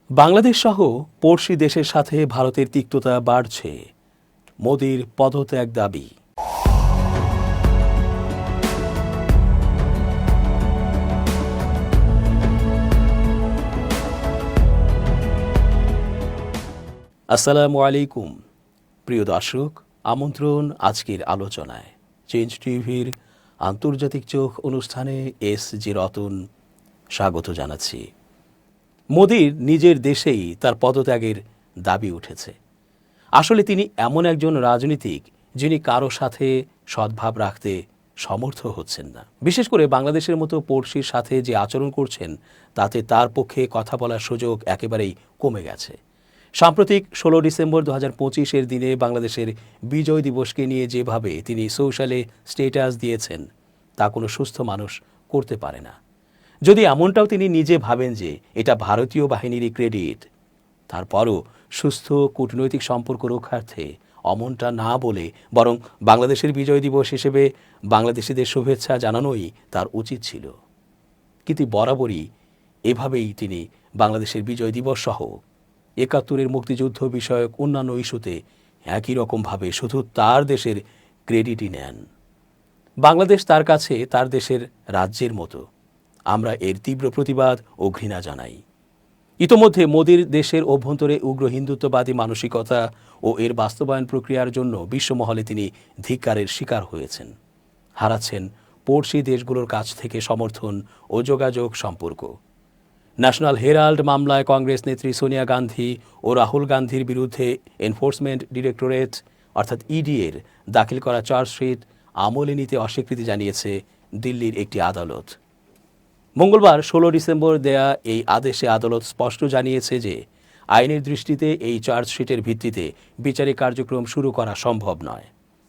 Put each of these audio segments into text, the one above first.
বাংলাদেশ সহ পড়শি দেশের সাথে ভারতের তিক্ততা বাড়ছে, মোদির পদত্যাগ দাবি। আসসালামু আলাইকুম প্রিয় দর্শক, আমন্ত্রণ আজকের আলোচনায়। চেঞ্জ টিভির আন্তর্জাতিক চোখ অনুষ্ঠানে জি রতন স্বাগত জানাচ্ছি। মোদির নিজের দেশেই তার পদত্যাগের দাবি উঠেছে। আসলে তিনি এমন একজন রাজনীতিক যিনি কারো সাথে সদ্ভাব রাখতে সমর্থ হচ্ছেন না। বিশেষ করে বাংলাদেশের মতো পড়শির সাথে যে আচরণ করছেন তাতে তার পক্ষে কথা বলার সুযোগ একেবারেই কমে গেছে। সাম্প্রতিক 16 ডিসেম্বর 2025 দিনে বাংলাদেশের বিজয় দিবসকে নিয়ে যেভাবে তিনি সোশ্যালে স্ট্যাটাস দিয়েছেন তা কোনো সুস্থ মানুষ করতে পারে না। যদি এমনটাও তিনি নিজে ভাবেন যে এটা ভারতীয় বাহিনীরই ক্রেডিট, তারপরও সুস্থ কূটনৈতিক সম্পর্ক রক্ষার্থে অমনটা না বলে বরং বাংলাদেশের বিজয় দিবস হিসেবে বাংলাদেশিদের শুভেচ্ছা জানানোই তার উচিত ছিল। কিন্তু বরাবরই এভাবেই তিনি বাংলাদেশের বিজয় দিবস সহ ৭১-এর মুক্তিযুদ্ধ বিষয়ক অন্যান্য ইস্যুতে একই রকমভাবে শুধু তার দেশের ক্রেডিটই নেন। বাংলাদেশ তার কাছে তার দেশের রাজ্যের মতো। আমরা এর তীব্র প্রতিবাদ ও ঘৃণা জানাই। ইতোমধ্যে মোদির দেশের অভ্যন্তরে উগ্র হিন্দুত্ববাদী মানসিকতা ও এর বাস্তবায়ন প্রক্রিয়ার জন্য বিশ্বমহলে তিনি ধিক্কারের শিকার হয়েছেন, হারাচ্ছেন পড়শি দেশগুলোর কাছ থেকে সমর্থন ও যোগাযোগ সম্পর্ক। ন্যাশনাল হেরাল্ড মামলায় কংগ্রেস নেত্রী সোনিয়া গান্ধী ও রাহুল গান্ধীর বিরুদ্ধে এনফোর্সমেন্ট ডিরেক্টরেট অর্থাৎ ইডি এর দাখিল করা চার্জশিট আমলে নিতে অস্বীকৃতি জানিয়েছে দিল্লির একটি আদালত। মঙ্গলবার 16 ডিসেম্বর দেয়া এই আদেশে আদালত স্পষ্ট জানিয়েছে যে আইনের দৃষ্টিতে এই চার্জশিটের ভিত্তিতে বিচারিক কার্যক্রম শুরু করা সম্ভব নয়।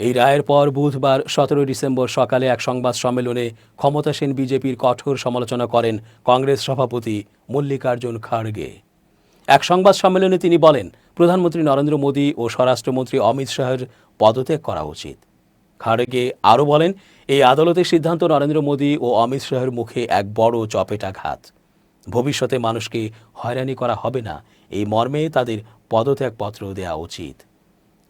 এই রায়ের পর বুধবার 17 ডিসেম্বর সকালে এক সংবাদ সম্মেলনে ক্ষমতাসীন বিজেপির কঠোর সমালোচনা করেন কংগ্রেস সভাপতি মল্লিকার্জুন খাড়গে। এক সংবাদ সম্মেলনে তিনি বলেন, প্রধানমন্ত্রী নরেন্দ্র মোদী ও স্বরাষ্ট্রমন্ত্রী অমিত শাহের পদত্যাগ করা উচিত। খাড়গে আরও বলেন, এই আদালতের সিদ্ধান্ত নরেন্দ্র মোদী ও অমিত শাহের মুখে এক বড় চপেটাঘাত। ভবিষ্যতে মানুষকে হয়রানি করা হবে না, এই মর্মে তাদের পদত্যাগপত্র দেওয়া উচিত।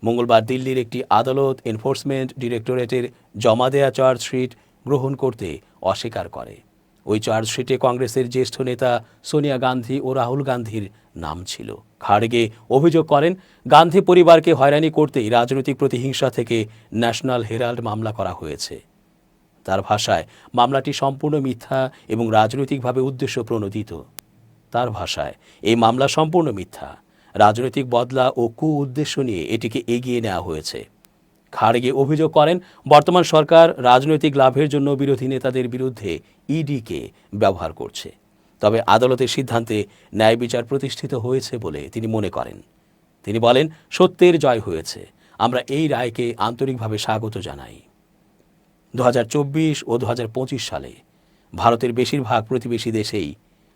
মঙ্গলবার দিল্লির একটি আদালত এনফোর্সমেন্ট ডিরেক্টরেটের জমা দেয়া চার্জশিট গ্রহণ করতে অস্বীকার করে। ওই চার্জশিটে কংগ্রেসের জ্যেষ্ঠ নেতা সোনিয়া গান্ধী ও রাহুল গান্ধীর নাম ছিল। খাড়গে অভিযোগ করেন, গান্ধী পরিবারকে হয়রানি করতেই রাজনৈতিক প্রতিহিংসা থেকে ন্যাশনাল হেরাল্ড মামলা করা হয়েছে। তার ভাষায় মামলাটি সম্পূর্ণ মিথ্যা এবং রাজনৈতিকভাবে উদ্দেশ্য প্রণোদিত। তার ভাষায় এই মামলা সম্পূর্ণ মিথ্যা, রাজনৈতিক বদলা ও উদ্দেশ্য নিয়ে এটিকে এগিয়ে নেওয়া হয়েছে। খাড়গে অভিযোগ করেন, বর্তমান সরকার রাজনৈতিক লাভের জন্য বিরোধী নেতাদের বিরুদ্ধে ইডিকে ব্যবহার করছে। তবে আদালতের সিদ্ধান্তে ন্যায় বিচার প্রতিষ্ঠিত হয়েছে বলে তিনি মনে করেন। তিনি বলেন, সত্যের জয় হয়েছে। আমরা এই রায়কে আন্তরিকভাবে স্বাগত জানাই। 2024 ও 2025 সালে ভারতের বেশিরভাগ প্রতিবেশী দেশেই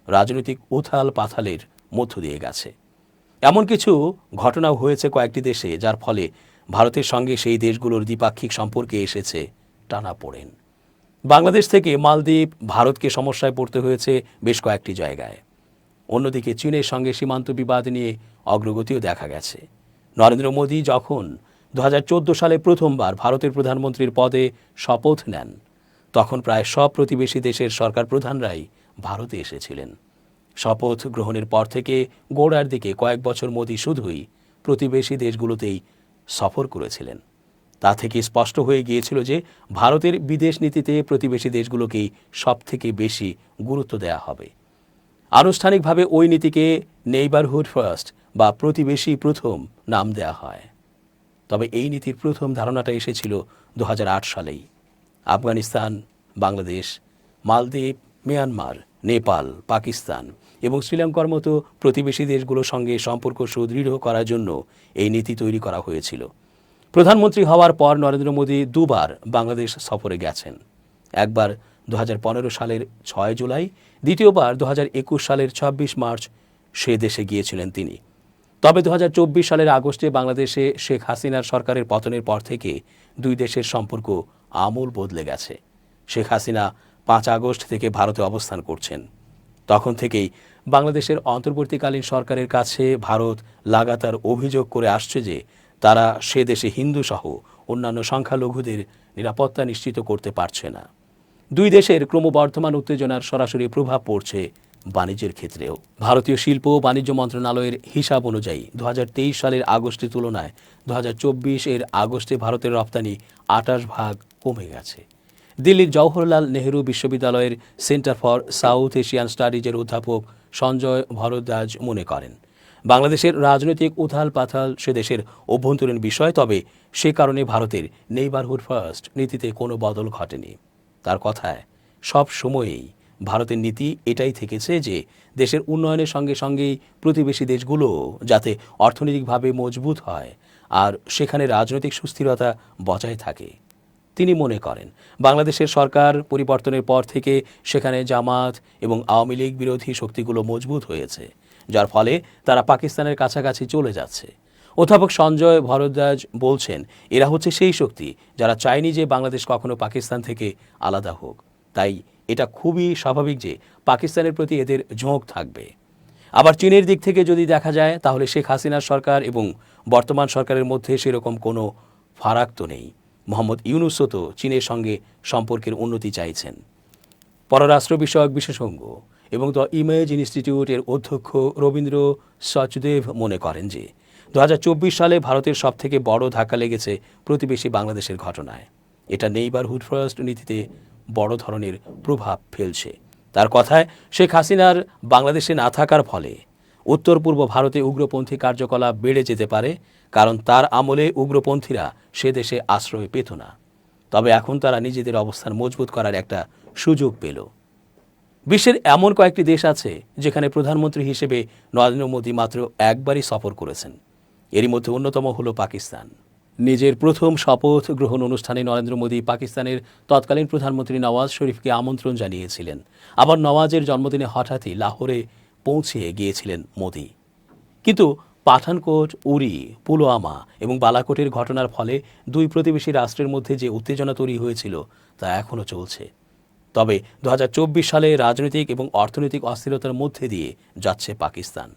রাজনৈতিক উথাল পাথালের মধ্য দিয়ে গেছে। এমন কিছু ঘটনাও হয়েছে কয়েকটি দেশে, যার ফলে ভারতের সঙ্গে সেই দেশগুলোর দ্বিপাক্ষিক সম্পর্কে এসেছে টানাপোড়েন। বাংলাদেশ থেকে মালদ্বীপ ভারতকে সমস্যায় পড়তে হয়েছে বেশ কয়েকটি জায়গায়। অন্যদিকে চীনের সঙ্গে সীমান্ত বিবাদ নিয়ে অগ্রগতিও দেখা গেছে। নরেন্দ্র মোদী যখন 2014 সালে প্রথমবার ভারতের প্রধানমন্ত্রীর পদে শপথ নেন, তখন প্রায় সব প্রতিবেশী দেশের সরকার প্রধানরাই ভারতে এসেছিলেন। শপথ গ্রহণের পর থেকে গোড়ার দিকে কয়েক বছর মোদী শুধুই প্রতিবেশী দেশগুলোতেই সফর করেছিলেন। তা থেকে স্পষ্ট হয়ে গিয়েছিল যে ভারতের বিদেশ নীতিতে প্রতিবেশী দেশগুলোকেই সবথেকে বেশি গুরুত্ব দেওয়া হবে। আনুষ্ঠানিকভাবে ওই নীতিকে নেইবারহুড ফার্স্ট বা প্রতিবেশী প্রথম নাম দেওয়া হয়। তবে এই নীতির প্রথম ধারণাটা এসেছিল 2008 সালেই। আফগানিস্তান, বাংলাদেশ, মালদ্বীপ, মিয়ানমার, নেপাল, পাকিস্তান এবং শ্রীলঙ্কার মতো প্রতিবেশী দেশগুলোর সঙ্গে সম্পর্ক সুদৃঢ় করার জন্য এই নীতি তৈরি করা হয়েছিল। প্রধানমন্ত্রী হওয়ার পর নরেন্দ্র মোদী দুবার বাংলাদেশ সফরে গেছেন। একবার 2015 সালের 6 জুলাই, দ্বিতীয়বার 2021 সালের 26 মার্চ সে দেশে গিয়েছিলেন তিনি। তবে 2024 সালের আগস্টে বাংলাদেশে শেখ হাসিনার সরকারের পতনের পর থেকে দুই দেশের সম্পর্ক আমূল বদলে গেছে। শেখ হাসিনা 5 আগস্ট থেকে ভারতে অবস্থান করছেন। তখন থেকেই বাংলাদেশের অন্তর্বর্তীকালীন সরকারের কাছে ভারত লাগাতার অভিযোগ করে আসছে যে তারা সে দেশে হিন্দু সহ অন্যান্য সংখ্যালঘুদের নিরাপত্তা নিশ্চিত করতে পারছে না। দুই দেশের ক্রমবর্ধমান উত্তেজনার সরাসরি প্রভাব পড়ছে বাণিজ্যের ক্ষেত্রেও। ভারতীয় শিল্প ও বাণিজ্য মন্ত্রণালয়ের হিসাব অনুযায়ী 2023 সালের আগস্টের তুলনায় 2024 এর আগস্টে ভারতের রপ্তানি 28% কমে গেছে। দিল্লির জওহরলাল নেহরু বিশ্ববিদ্যালয়ের সেন্টার ফর সাউথ এশিয়ান স্টাডিজের অধ্যাপক সঞ্জয় ভরদ্বাজ মনে করেন, বাংলাদেশের রাজনৈতিক উথাল পাথাল সে দেশের অভ্যন্তরীণ বিষয়, তবে সে কারণে ভারতের নেইবারহুড ফার্স্ট নীতিতে কোনো বদল ঘটেনি। তার কথায়, সব সময়েই ভারতের নীতি এটাই থেকেছে যে দেশের উন্নয়নের সঙ্গে সঙ্গেই প্রতিবেশী দেশগুলো যাতে অর্থনৈতিকভাবে মজবুত হয় আর সেখানে রাজনৈতিক সুস্থিরতা বজায় থাকে। তিনি মনে করেন, বাংলাদেশের সরকার পরিবর্তনের পর থেকে সেখানে জামাত এবং আওয়ামী লীগ বিরোধী শক্তিগুলো মজবুত হয়েছে, যার ফলে তারা পাকিস্তানের কাছাকাছি চলে যাচ্ছে। অধ্যাপক সঞ্জয় ভরদ্বাজ বলছেন, এরা হচ্ছে সেই শক্তি যারা চায়নি যে বাংলাদেশ কখনো পাকিস্তান থেকে আলাদা হোক। তাই এটা খুবই স্বাভাবিক যে পাকিস্তানের প্রতি এদের ঝোঁক থাকবে। আবার চীনের দিক থেকে যদি দেখা যায়, তাহলে শেখ হাসিনার সরকার এবং বর্তমান সরকারের মধ্যে সেরকম কোনো ফারাক তো নেই। মোহাম্মদ ইউনূসও তো চীনের সঙ্গে সম্পর্কের উন্নতি চাইছেন। পররাষ্ট্র বিষয়ক বিশেষজ্ঞ এবং দ্য ইমেজ ইনস্টিটিউটের অধ্যক্ষ রবীন্দ্র সচদেব মনে করেন যে 2024 সালে ভারতের সবথেকে বড় ধাক্কা লেগেছে প্রতিবেশী বাংলাদেশের ঘটনায়। এটা নেইবারহুড ফার্স্ট নীতিতে বড় ধরনের প্রভাব ফেলছে। তার কথায়, শেখ হাসিনার বাংলাদেশে না থাকার ফলে উত্তর পূর্ব ভারতে উগ্রপন্থী কার্যকলাপ বেড়ে যেতে পারে, কারণ তার আমলে উগ্রপন্থীরা সে দেশে আশ্রয় পেত না। তবে এখন তারা নিজেদের অবস্থান মজবুত করার একটা সুযোগ পেল। বিশ্বের এমন কয়েকটি দেশ আছে যেখানে প্রধানমন্ত্রী হিসেবে নরেন্দ্র মোদী মাত্র একবারই সফর করেছেন। এরই মধ্যে অন্যতম হল পাকিস্তান। নিজের প্রথম শপথ গ্রহণ অনুষ্ঠানে নরেন্দ্র মোদী পাকিস্তানের তৎকালীন প্রধানমন্ত্রী নওয়াজ শরীফকে আমন্ত্রণ জানিয়েছিলেন। আবার নওয়াজের জন্মদিনে হঠাৎই লাহোরে পৌঁছে গিয়েছিলেন মোদী। কিন্তু পাঠানকোট, উরি, পুলওয়ামা এবং বালাকোটের ঘটনার ফলে দুই প্রতিবেশী রাষ্ট্রের মধ্যে যে উত্তেজনা তৈরি হয়েছিল তা এখনও চলছে। তবে 2024 সালে রাজনৈতিক এবং অর্থনৈতিক অস্থিরতার মধ্যে দিয়ে যাচ্ছে পাকিস্তান।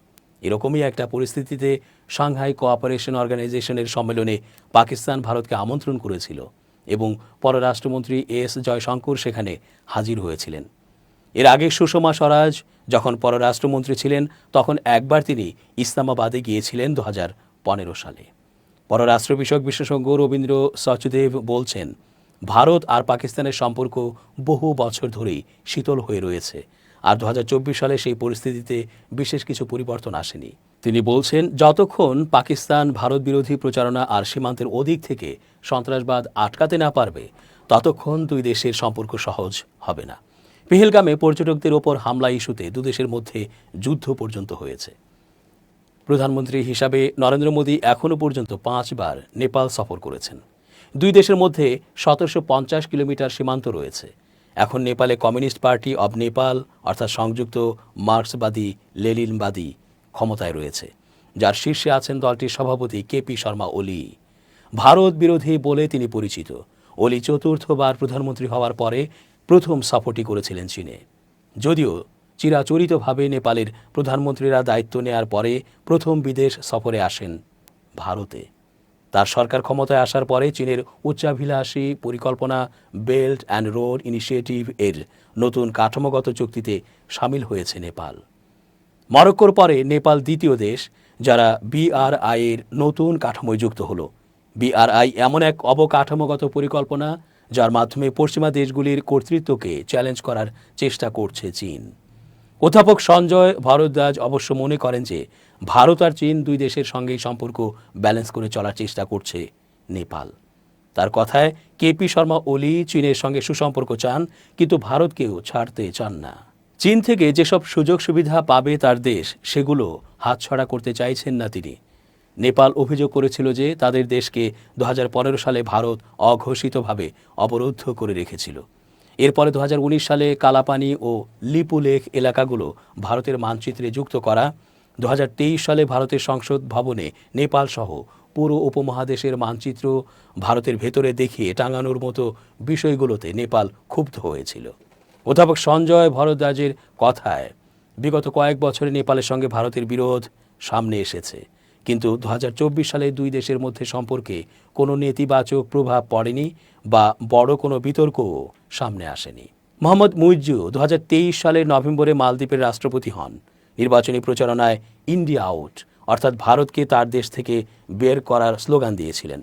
এরকমই একটা পরিস্থিতিতে সাংহাই কোঅপারেশন অর্গানাইজেশনের সম্মেলনে পাকিস্তান ভারতকে আমন্ত্রণ করেছিল এবং পররাষ্ট্রমন্ত্রী এস জয়শঙ্কর সেখানে হাজির হয়েছিলেন। এর আগে সুষমা স্বরাজ যখন পররাষ্ট্রমন্ত্রী ছিলেন, তখন একবার তিনি ইসলামাবাদে গিয়েছিলেন 2015 সালে। পররাষ্ট্র বিষয়ক বিশেষজ্ঞ রবীন্দ্র সচদেব বলছেন, ভারত আর পাকিস্তানের সম্পর্ক বহু বছর ধরেই শীতল হয়ে রয়েছে, আর 2024 সালে সেই পরিস্থিতিতে বিশেষ কিছু পরিবর্তন আসেনি। তিনি বলছেন, যতক্ষণ পাকিস্তান ভারত বিরোধী প্রচারণা আর সীমান্তের ওদিক থেকে সন্ত্রাসবাদ আটকাতে না পারবে, ততক্ষণ দুই দেশের সম্পর্ক সহজ হবে না। পেহেলগামে পর্যটকদের ওপর হামলা ইস্যুতে দুদেশের মধ্যে যুদ্ধ পর্যন্ত হয়েছে। প্রধানমন্ত্রী হিসাবে নরেন্দ্র মোদী এখনও পর্যন্ত 5 বার নেপাল সফর করেছেন। দুই দেশের মধ্যে 1750 কিলোমিটার সীমান্ত রয়েছে। এখন নেপালে কমিউনিস্ট পার্টি অব নেপাল অর্থাৎ সংযুক্ত মার্ক্সবাদী লেনিনবাদী ক্ষমতায় রয়েছে, যার শীর্ষে আছেন দলটির সভাপতি কেপি শর্মা ওলি। ভারত বিরোধী বলে তিনি পরিচিত। ওলি চতুর্থবার প্রধানমন্ত্রী হওয়ার পরে প্রথম সফরটি করেছিলেন চীনে। যদিও চিরাচরিতভাবে নেপালের প্রধানমন্ত্রীরা দায়িত্ব নেয়ার পরে প্রথম বিদেশ সফরে আসেন ভারতে। তার সরকার ক্ষমতায় আসার পরে চীনের উচ্চাভিলাষী পরিকল্পনা বেল্ট অ্যান্ড রোড ইনিশিয়েটিভ এর নতুন কাঠামোগত চুক্তিতে সামিল হয়েছে নেপাল। মরক্কোর পরে নেপাল দ্বিতীয় দেশ যারা BRI এর নতুন কাঠামোয় যুক্ত হলো। BRI এমন এক অবকাঠামোগত পরিকল্পনা যার মাধ্যমে পশ্চিমা দেশগুলির কর্তৃত্বকে চ্যালেঞ্জ করার চেষ্টা করছে চীন। অধ্যাপক সঞ্জয় ভরদ্বাজ অবশ্য মনে করেন যে ভারত আর চীন দুই দেশের সঙ্গেই সম্পর্ক ব্যালেন্স করে চলার চেষ্টা করছে নেপাল। তার কথায়, কেপি শর্মা ওলি চীনের সঙ্গে সুসম্পর্ক চান, কিন্তু ভারতকেও ছাড়তে চান না। চীন থেকে যেসব সুযোগ সুবিধা পাবে তার দেশ, সেগুলো হাতছাড়া করতে চাইছেন না তিনি। নেপাল অভিযোগ করেছিল যে তাদের দেশকে 2015 সালে ভারত অঘোষিতভাবে অবরুদ্ধ করে রেখেছিল। এরপরে 2019 সালে কালাপানি ও লিপুলেখ এলাকাগুলো ভারতের মানচিত্রে যুক্ত করা, 2023 সালে ভারতের সংসদ ভবনে নেপাল সহ পুরো উপমহাদেশের মানচিত্র ভারতের ভেতরে দেখিয়ে টাঙানোর মতো বিষয়গুলোতে নেপাল ক্ষুব্ধ হয়েছিল। অধ্যাপক সঞ্জয় ভরদ্বাজের কথায়, বিগত কয়েক বছরে নেপালের সঙ্গে ভারতের বিরোধ সামনে এসেছে, কিন্তু 2024 সালে দুই দেশের মধ্যে সম্পর্কে কোনো নেতিবাচক প্রভাব পড়েনি বা বড় কোনো বিতর্কও সামনে আসেনি। মোহাম্মদ মুইজ্জু 2023 সালের নভেম্বরে মালদ্বীপের রাষ্ট্রপতি হন। নির্বাচনী প্রচারণায় ইন্ডিয়া আউট অর্থাৎ ভারতকে তার দেশ থেকে বের করার স্লোগান দিয়েছিলেন।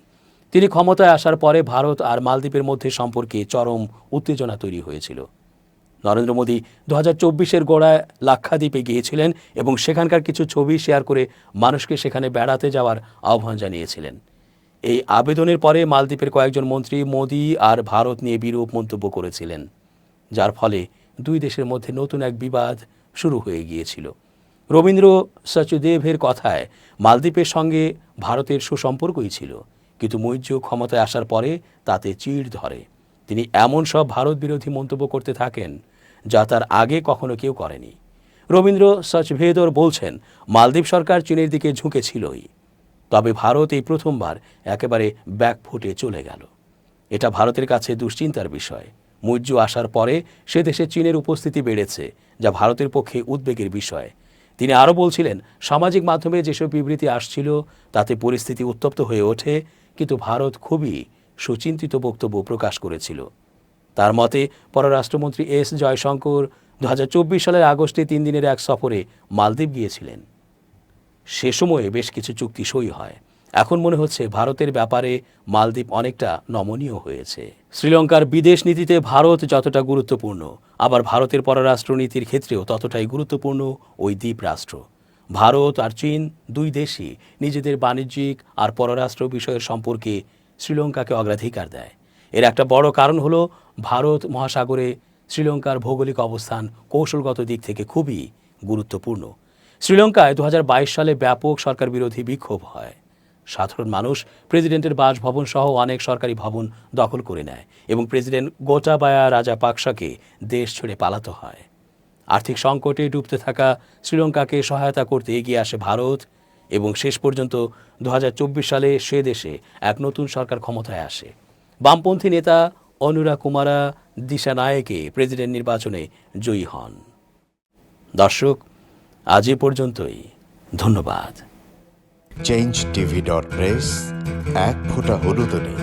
তিনি ক্ষমতায় আসার পরে ভারত আর মালদ্বীপের মধ্যে সম্পর্কে চরম উত্তেজনা তৈরি হয়েছিল। নরেন্দ্র মোদী 2024-এর গোড়ায় লাক্ষাদ্বীপে গিয়েছিলেন এবং সেখানকার কিছু ছবি শেয়ার করে মানুষকে সেখানে বেড়াতে যাওয়ার আহ্বান জানিয়েছিলেন। এই আবেদনের পরে মালদ্বীপের কয়েকজন মন্ত্রী মোদী আর ভারত নিয়ে বিরূপ মন্তব্য করেছিলেন, যার ফলে দুই দেশের মধ্যে নতুন এক বিবাদ শুরু হয়ে গিয়েছিল। রবীন্দ্র সচদেবের কথায় মালদ্বীপের সঙ্গে ভারতের সুসম্পর্কই ছিল, কিন্তু মুইজ্জু ক্ষমতায় আসার পরে তাতে চিড় ধরে। তিনি এমন সব ভারত বিরোধী মন্তব্য করতে থাকেন যা তার আগে কখনো কেউ করেনি। রবীন্দ্র সচভেদর বলছেন, মালদ্বীপ সরকার চীনের দিকে ঝুঁকেছিলই, তবে ভারত এই প্রথমবার একেবারে ব্যাকফুটে চলে গেল। এটা ভারতের কাছে দুশ্চিন্তার বিষয়। মুইজ্জু আসার পরে সে দেশে চীনের উপস্থিতি বেড়েছে, যা ভারতের পক্ষে উদ্বেগের বিষয়। তিনি আরও বলছিলেন, সামাজিক মাধ্যমে যেসব বিবৃতি আসছিল তাতে পরিস্থিতি উত্তপ্ত হয়ে ওঠে, কিন্তু ভারত খুবই সুচিন্তিত বক্তব্য প্রকাশ করেছিল। তার মতে পররাষ্ট্রমন্ত্রী এস জয়শঙ্কর 2024 সালের আগস্টে 3 দিনের এক সফরে মালদ্বীপ গিয়েছিলেন। সে সময়ে বেশ কিছু চুক্তি সই হয়। এখন মনে হচ্ছে ভারতের ব্যাপারে মালদ্বীপ অনেকটা নমনীয় হয়েছে। শ্রীলঙ্কার বিদেশ নীতিতে ভারত যতটা গুরুত্বপূর্ণ, আবার ভারতের পররাষ্ট্রনীতির ক্ষেত্রেও ততটাই গুরুত্বপূর্ণ ওই দ্বীপ রাষ্ট্র। ভারত আর চীন দুই দেশই নিজেদের বাণিজ্যিক আর পররাষ্ট্র বিষয়ের সম্পর্কে শ্রীলঙ্কাকে অগ্রাধিকার দেয়। এর একটা বড় কারণ হলো ভারত মহাসাগরে শ্রীলঙ্কার ভৌগোলিক অবস্থান কৌশলগত দিক থেকে খুবই গুরুত্বপূর্ণ। শ্রীলঙ্কায় 2022 সালে ব্যাপক সরকার বিরোধী বিক্ষোভ হয়। সাধারণ মানুষ প্রেসিডেন্টের বাসভবন সহ অনেক সরকারি ভবন দখল করে নেয় এবং প্রেসিডেন্ট গোটাবায়া রাজাপাকসাকে দেশ ছেড়ে পালাতে হয়। আর্থিক সংকটে ডুবতে থাকা শ্রীলঙ্কাকে সহায়তা করতে এগিয়ে আসে ভারত এবং শেষ পর্যন্ত 2024 সালে সে দেশে এক নতুন সরকার ক্ষমতায় আসে। বামপন্থী নেতা অনুরা কুমারা দিশানায়েকে প্রেসিডেন্ট নির্বাচনে জয়ী হন। দর্শক, আজ এ পর্যন্তই। ধন্যবাদ। change tv.press এক ফোঁটা হলুদও নেই।